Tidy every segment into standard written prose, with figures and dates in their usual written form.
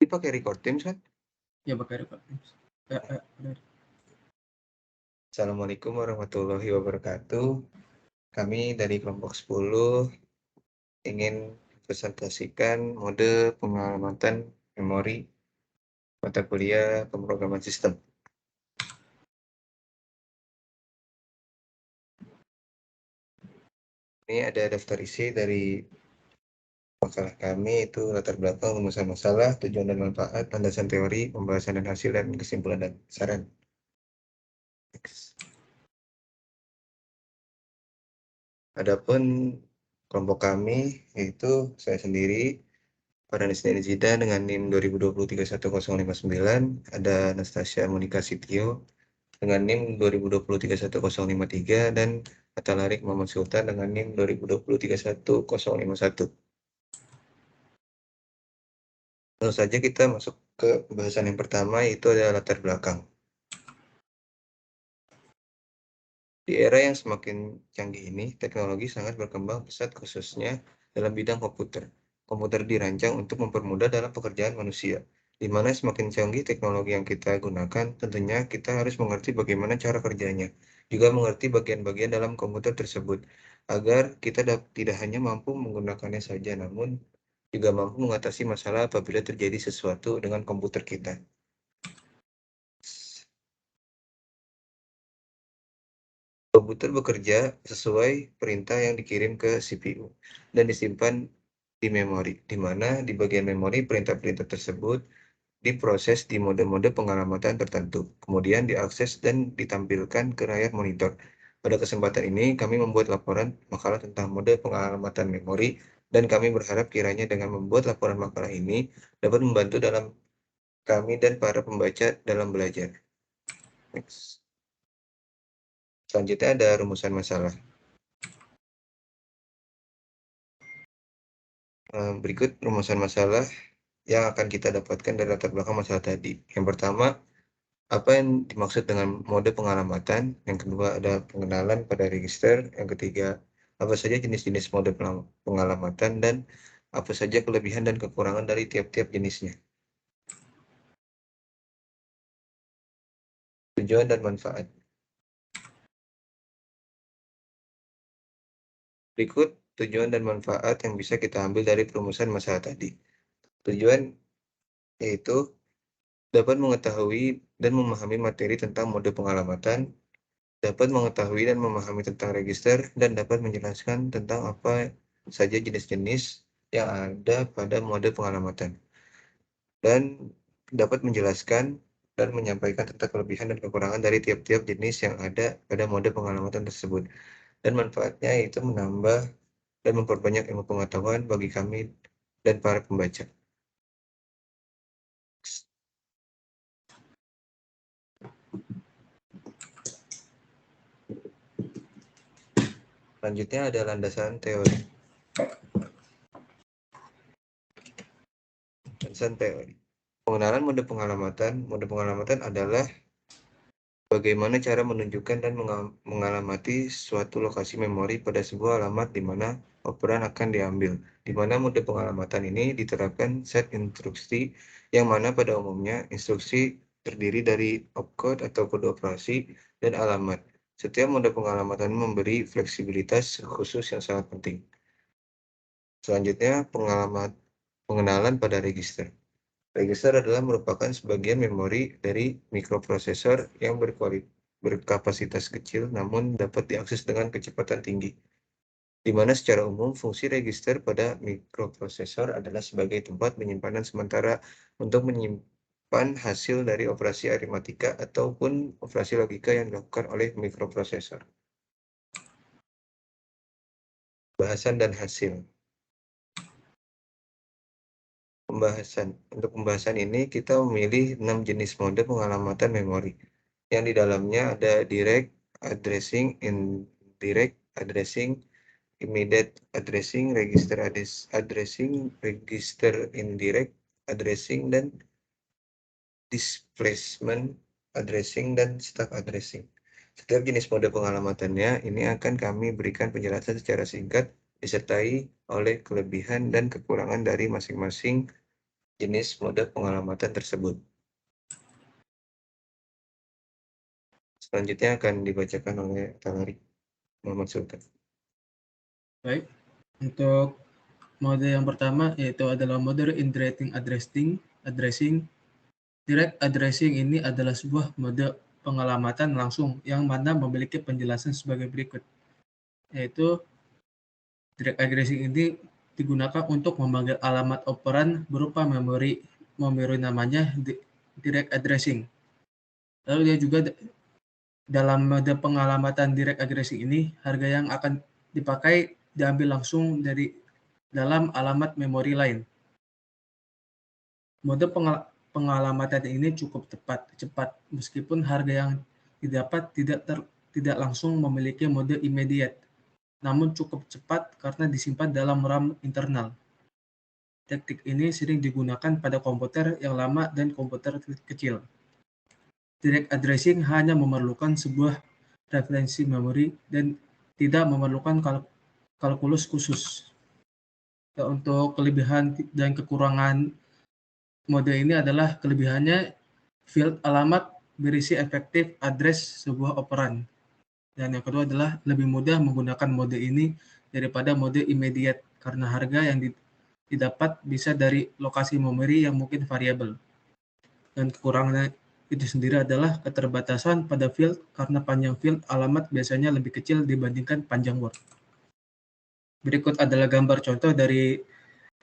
pakai record Teams kan? Ya pakai record Teams. Udah. Assalamualaikum warahmatullahi wabarakatuh. Kami dari kelompok 10 ingin presentasikan mode pengamatan memori mata kuliah pemrograman sistem. Ini ada daftar isi dari makalah kami, itu latar belakang, rumusan masalah, tujuan dan manfaat, landasan teori, pembahasan dan hasil, dan kesimpulan dan saran. Adapun kelompok kami, yaitu saya sendiri, Farhanisa Nizida dengan NIM 2020-31059, ada Anastasia Monika Sitio dengan NIM 2020-31053, dan Atalarik Muhammad Sultan dengan NIM 2020-31051. Lalu saja kita masuk ke pembahasan yang pertama, yaitu adalah latar belakang. Di era yang semakin canggih ini, teknologi sangat berkembang pesat khususnya dalam bidang komputer. Komputer dirancang untuk mempermudah dalam pekerjaan manusia. Di mana semakin canggih teknologi yang kita gunakan, tentunya kita harus mengerti bagaimana cara kerjanya, juga mengerti bagian-bagian dalam komputer tersebut, agar kita tidak hanya mampu menggunakannya saja, namun juga mampu mengatasi masalah apabila terjadi sesuatu dengan komputer kita. Komputer bekerja sesuai perintah yang dikirim ke CPU dan disimpan di memori, di mana di bagian memori perintah-perintah tersebut diproses di mode-mode pengalamatan tertentu, kemudian diakses dan ditampilkan ke layar monitor. Pada kesempatan ini, kami membuat laporan makalah tentang mode pengalamatan memori, dan kami berharap kiranya dengan membuat laporan makalah ini dapat membantu dalam kami dan para pembaca dalam belajar. Next. Selanjutnya ada rumusan masalah. Berikut rumusan masalah yang akan kita dapatkan dari latar belakang masalah tadi. Yang pertama, apa yang dimaksud dengan mode pengalamatan? Yang kedua, ada pengenalan pada register. Yang ketiga, apa saja jenis-jenis mode pengalamatan dan apa saja kelebihan dan kekurangan dari tiap-tiap jenisnya. Tujuan dan manfaat. Berikut tujuan dan manfaat yang bisa kita ambil dari perumusan masalah tadi. Tujuan yaitu dapat mengetahui dan memahami materi tentang mode pengalamatan, dapat mengetahui dan memahami tentang register, dan dapat menjelaskan tentang apa saja jenis-jenis yang ada pada mode pengalamatan, dan dapat menjelaskan dan menyampaikan tentang kelebihan dan kekurangan dari tiap-tiap jenis yang ada pada mode pengalamatan tersebut. Dan manfaatnya yaitu menambah dan memperbanyak ilmu pengetahuan bagi kami dan para pembaca. Selanjutnya ada landasan teori. Landasan teori. Pengenalan mode pengalamatan. Mode pengalamatan adalah bagaimana cara menunjukkan dan mengalamati suatu lokasi memori pada sebuah alamat di mana operan akan diambil. Di mana mode pengalamatan ini diterapkan set instruksi yang mana pada umumnya instruksi terdiri dari opcode atau kode operasi dan alamat. Setiap mode pengalamatan memberi fleksibilitas khusus yang sangat penting. Selanjutnya, pengenalan pada register. Register adalah merupakan sebagian memori dari mikroprosesor yang berkapasitas kecil namun dapat diakses dengan kecepatan tinggi. Di mana secara umum fungsi register pada mikroprosesor adalah sebagai tempat penyimpanan sementara untuk menyimpan hasil dari operasi aritmatika ataupun operasi logika yang dilakukan oleh mikroprosesor. Bahasan dan hasil. Untuk pembahasan ini kita memilih 6 jenis mode pengalamatan memori, yang di dalamnya ada direct addressing, indirect addressing, immediate addressing, register addressing, register indirect addressing, dan displacement addressing, dan stack addressing. Setiap jenis mode pengalamatannya ini akan kami berikan penjelasan secara singkat disertai oleh kelebihan dan kekurangan dari masing-masing jenis mode pengalamatan tersebut. Selanjutnya akan dibacakan oleh Talari Muhammad Sultan. Baik, untuk mode yang pertama yaitu adalah mode indirect addressing. Direct addressing ini adalah sebuah mode pengalamatan langsung yang mana memiliki penjelasan sebagai berikut, yaitu direct addressing ini digunakan untuk memanggil alamat operan berupa memori namanya direct addressing. Lalu dia juga dalam mode pengalamatan direct addressing ini, harga yang akan dipakai diambil langsung dari dalam alamat memori lain. Mode pengalamatan ini cukup cepat, meskipun harga yang didapat tidak langsung memiliki mode immediate, namun cukup cepat karena disimpan dalam RAM internal. Teknik ini sering digunakan pada komputer yang lama dan komputer kecil. Direct addressing hanya memerlukan sebuah referensi memori dan tidak memerlukan kalkulus khusus. Untuk kelebihan dan kekurangan mode ini adalah kelebihannya field alamat berisi efektif address sebuah operan. Dan yang kedua adalah lebih mudah menggunakan mode ini daripada mode immediate karena harga yang didapat bisa dari lokasi memori yang mungkin variabel. Dan kekurangannya itu sendiri adalah keterbatasan pada field karena panjang field alamat biasanya lebih kecil dibandingkan panjang word. Berikut adalah gambar contoh dari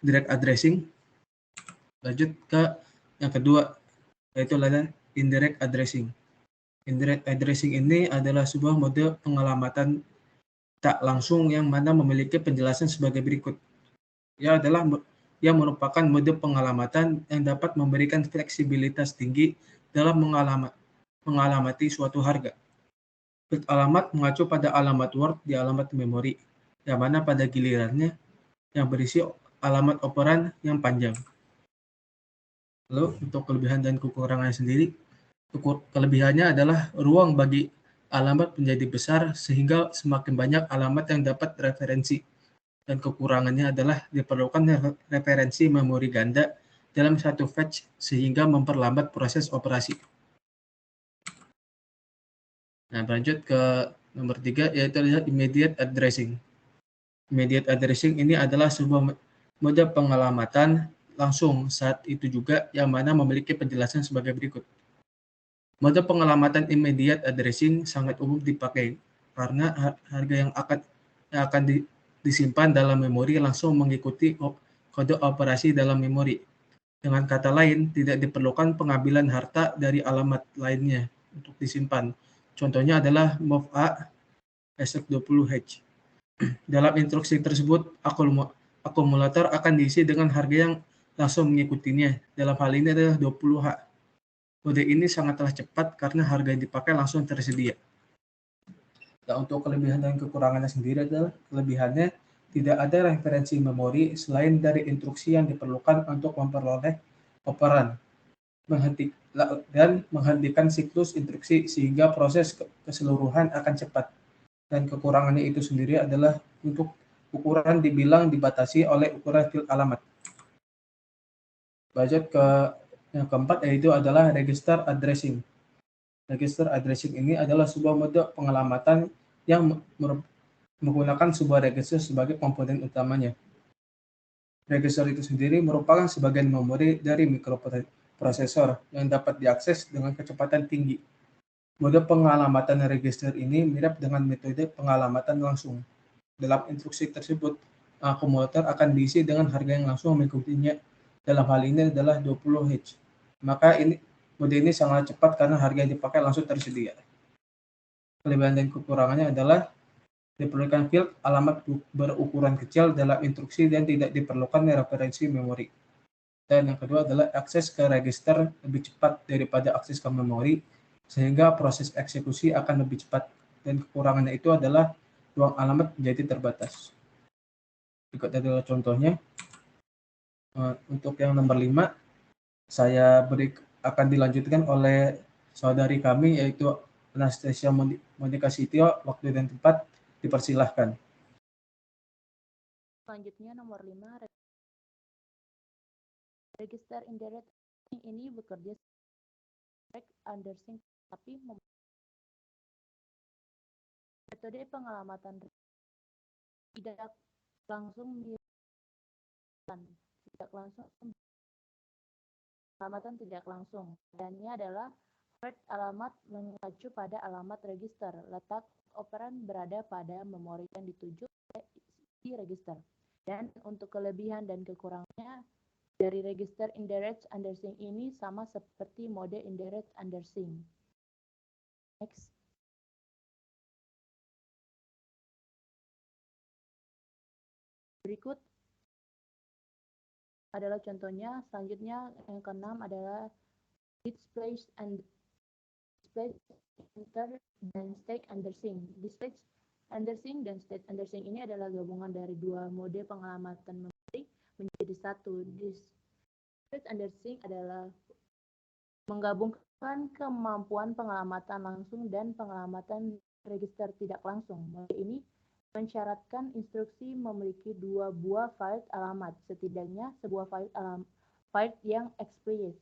direct addressing. Lanjut ke yang kedua, yaitu adalah indirect addressing. Indirect addressing ini adalah sebuah mode pengalamatan tak langsung yang mana memiliki penjelasan sebagai berikut. Ia merupakan mode pengalamatan yang dapat memberikan fleksibilitas tinggi dalam mengalamati suatu harga. Field alamat mengacu pada alamat Word di alamat memori, yang mana pada gilirannya yang berisi alamat operan yang panjang. Lalu untuk kelebihan dan kekurangannya sendiri, kelebihannya adalah ruang bagi alamat menjadi besar sehingga semakin banyak alamat yang dapat referensi. Dan kekurangannya adalah diperlukan referensi memori ganda dalam satu fetch sehingga memperlambat proses operasi. Nah, lanjut ke nomor 3, yaitu adalah immediate addressing. Immediate addressing ini adalah sebuah mode pengalamatan langsung saat itu juga yang mana memiliki penjelasan sebagai berikut. Mode pengalamatan immediate addressing sangat umum dipakai karena harga yang akan disimpan dalam memori langsung mengikuti kode operasi dalam memori. Dengan kata lain, tidak diperlukan pengambilan harta dari alamat lainnya untuk disimpan. Contohnya adalah move A ESC20H. Dalam instruksi tersebut, akumulator akan diisi dengan harga yang langsung mengikutinya. Dalam hal ini adalah 20H. Mode ini sangatlah cepat karena harga yang dipakai langsung tersedia. Nah, untuk kelebihan dan kekurangannya sendiri adalah kelebihannya tidak ada referensi memori selain dari instruksi yang diperlukan untuk memperoleh operan dan menghentikan siklus instruksi sehingga proses keseluruhan akan cepat. Dan kekurangannya itu sendiri adalah untuk ukuran dibilang dibatasi oleh ukuran field alamat. Lanjut ke yang keempat, yaitu adalah register addressing. Register addressing ini adalah sebuah mode pengalamatan yang menggunakan sebuah register sebagai komponen utamanya. Register itu sendiri merupakan sebagian memori dari mikroprosesor yang dapat diakses dengan kecepatan tinggi. Mode pengalamatan register ini mirip dengan metode pengalamatan langsung. Dalam instruksi tersebut, akumulator akan diisi dengan harga yang langsung mengikutinya. Dalam hal ini adalah 20H. Maka mode ini sangat cepat karena harga yang dipakai langsung tersedia. Kelebihan dan kekurangannya adalah diperlukan field alamat berukuran kecil dalam instruksi dan tidak diperlukan referensi memori. Dan yang kedua adalah akses ke register lebih cepat daripada akses ke memori, sehingga proses eksekusi akan lebih cepat. Dan kekurangannya itu adalah ruang alamat menjadi terbatas. Berikut adalah contohnya. Untuk yang nomor 5, saya akan dilanjutkan oleh saudari kami, yaitu Anastasia Monika Sitio. Waktu dan tempat dipersilahkan. Selanjutnya nomor 5, Register indirect ini bekerja undersync, tapi metode pengalamatan tidak langsung pengalamatan tidak langsung. Dannya adalah first alamat mengacu pada alamat register. Letak operan berada pada memori yang dituju di register. Dan untuk kelebihan dan kekurangannya dari register indirect undersync ini sama seperti mode indirect undersync. Next. Berikut adalah contohnya. Selanjutnya yang keenam adalah displace enter dan state undersync. Displace undersync dan state undersync ini adalah gabungan dari dua mode pengalamatan memori menjadi satu. Displace undersync adalah menggabungkan kemampuan pengalamatan langsung dan pengalamatan register tidak langsung. Mode ini mensyaratkan instruksi memiliki dua buah file alamat, setidaknya sebuah file yang explicit.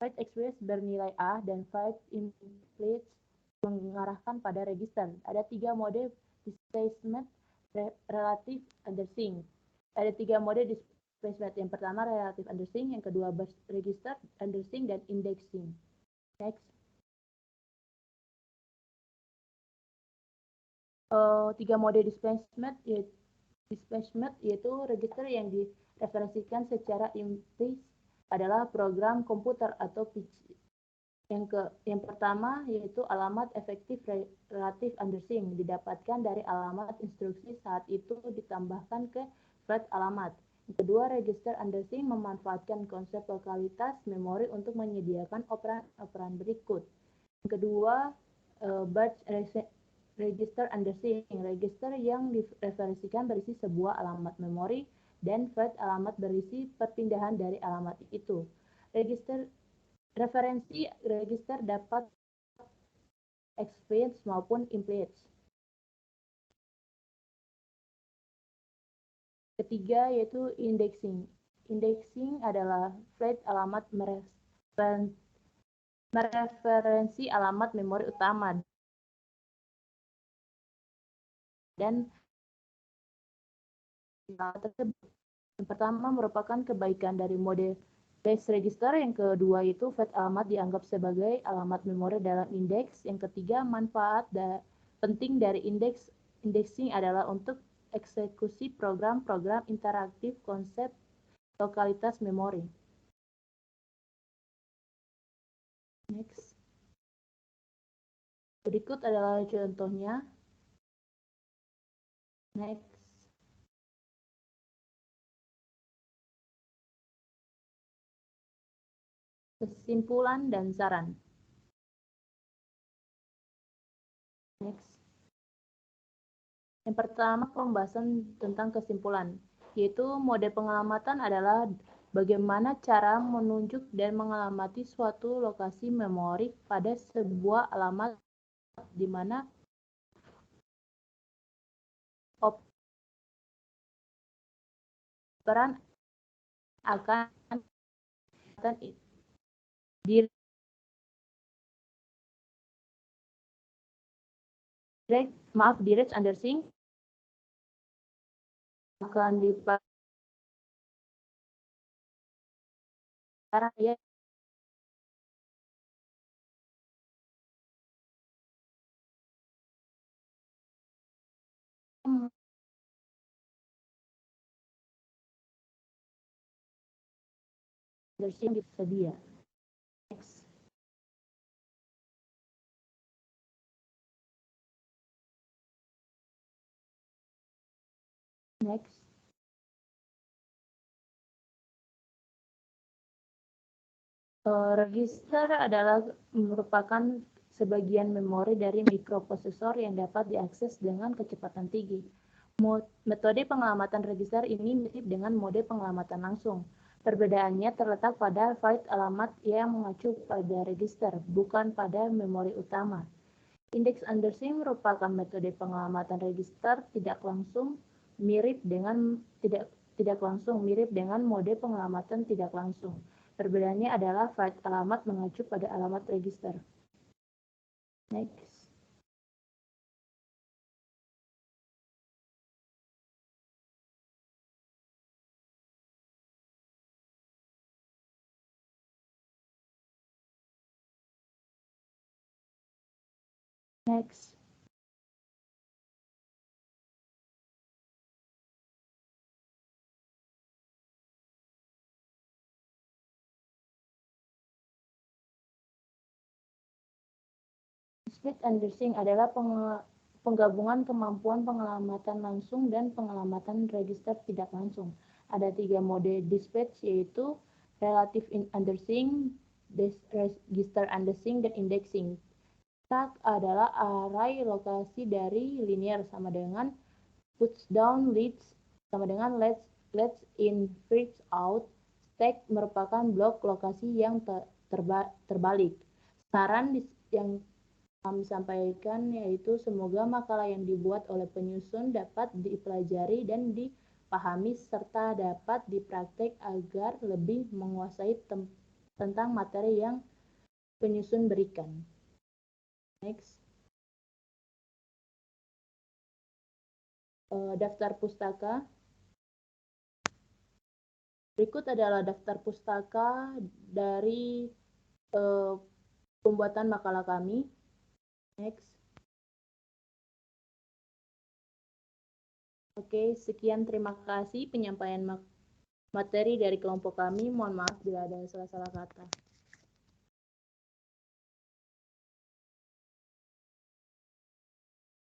File explicit bernilai A dan file implicit mengarahkan pada register. Ada tiga mode displacement relative undersync. Ada tiga mode displacement. Yang pertama relative undersync, yang kedua register undersync, dan indexing. Next. Tiga mode displacement yaitu register yang direferensikan secara implisit adalah program komputer atau PC. Yang pertama yaitu alamat efektif relative undersync didapatkan dari alamat instruksi saat itu ditambahkan ke file alamat. Yang kedua, register undersync memanfaatkan konsep lokalitas memori untuk menyediakan operan berikut. Yang kedua, batch register undersync, register yang direferensikan berisi sebuah alamat memori dan file alamat berisi perpindahan dari alamat itu. Referensi register dapat explicit maupun implicit. Ketiga yaitu indexing. Indexing adalah file alamat mereferensi alamat memori utama dan yang pertama merupakan kebaikan dari mode base register, yang kedua itu file alamat dianggap sebagai alamat memori dalam indeks, yang ketiga manfaat penting dari indexing adalah untuk eksekusi program-program interaktif konsep lokalitas memori. Next. Berikut adalah contohnya. Next. Kesimpulan dan saran. Next. Yang pertama, pembahasan tentang kesimpulan, yaitu mode pengalamatan adalah bagaimana cara menunjuk dan mengalamati suatu lokasi memori pada sebuah alamat di mana operan akan direct undersync akan dipakai ya undersync disedia. Next. Next. Register adalah merupakan sebagian memori dari mikroprosesor yang dapat diakses dengan kecepatan tinggi. Metode pengalamatan register ini mirip dengan mode pengalamatan langsung. Perbedaannya terletak pada file alamat yang mengacu pada register, bukan pada memori utama. Index undersync merupakan metode pengalamatan register tidak langsung, mirip dengan tidak langsung mirip dengan mode pengelamatan tidak langsung. Perbedaannya adalah file alamat mengacu pada alamat register. Next. Next. Split understanding adalah penggabungan kemampuan pengelamatan langsung dan pengelamatan register tidak langsung. Ada 3 mode dispatch, yaitu relative understanding, register understanding, dan indexing. Tag adalah array lokasi dari linear sama dengan puts down leads sama dengan let's in first out. Stack merupakan blok lokasi yang terbalik. Saran yang kami sampaikan yaitu semoga makalah yang dibuat oleh penyusun dapat dipelajari dan dipahami serta dapat dipraktek agar lebih menguasai tentang materi yang penyusun berikan. Next. Daftar pustaka. Berikut adalah daftar pustaka dari pembuatan makalah kami. Next. Oke, sekian, terima kasih penyampaian materi dari kelompok kami. Mohon maaf bila ada salah-salah kata.